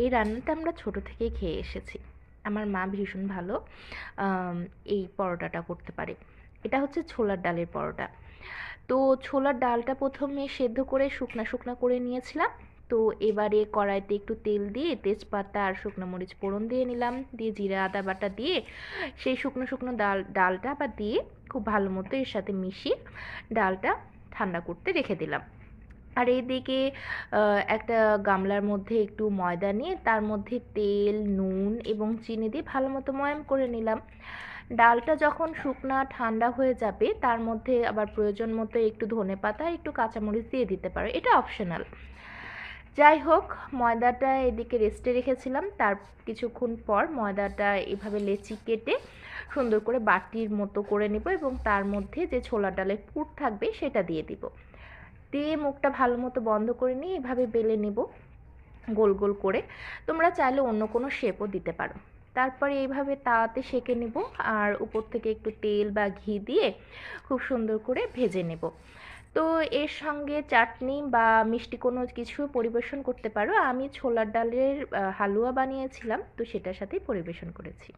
এই রান্নাটা আমরা ছোট থেকেই খেয়ে এসেছি। আমার মা ভীষণ ভালো এই পরোটাটা করতে পারে। এটা হচ্ছে ছোলার ডালের পরোটা। তো ছোলার ডালটা প্রথমে সেদ্ধ করে শুকনা শুকনা করে নিয়েছিলাম। তো এবারে কড়াইতে একটু তেল দিয়ে তেজপাতা আর শুকনো মরিচ ফোড়ন দিয়ে নিলাম, দিয়ে জিরা আদা বাটা দিয়ে সেই শুকনো শুকনো ডালটা আবার দিয়ে খুব ভালো মতো এর সাথে মিশিয়ে ডালটা ঠান্ডা করতে রেখে দিলাম। আর এইদিকে একটা গামলার মধ্যে একটু ময়দা নিয়ে তার মধ্যে তেল, নুন এবং চিনি দিয়ে ভালো মতো ময়াম করে নিলাম। ডালটা যখন শুকনা ঠান্ডা হয়ে যাবে তার মধ্যে আবার প্রয়োজন মতো একটু ধনেপাতা, একটু কাঁচামরিচ দিয়ে দিতে পারো, এটা অপশনাল। যাই হোক, ময়দাটা এদিকে রেস্টে রেখেছিলাম। তার কিছুক্ষণ পর ময়দাটা এভাবে লেচি কেটে সুন্দর করে বাটির মতো করে নেব এবং তার মধ্যে যে ছোলার ডালের পুর থাকবে সেটা দিয়ে দিব। দিয়ে মুখটা ভালো মতো বন্ধ করে নিয়ে এভাবে বেলে নেব গোল গোল করে। তোমরা চাইলে অন্য কোনো শেপও দিতে পারো। তারপরে এইভাবে তাওয়াতে সেঁকে নেব আর উপর থেকে একটু তেল বা ঘি দিয়ে খুব সুন্দর করে ভেজে নেব। তো এর সঙ্গে চাটনি বা মিষ্টি কোনো কিছু পরিবেশন করতে পারো। আমি ছোলার ডালের হালুয়া বানিয়েছিলাম, তো সেটার সাথেই পরিবেশন করেছি।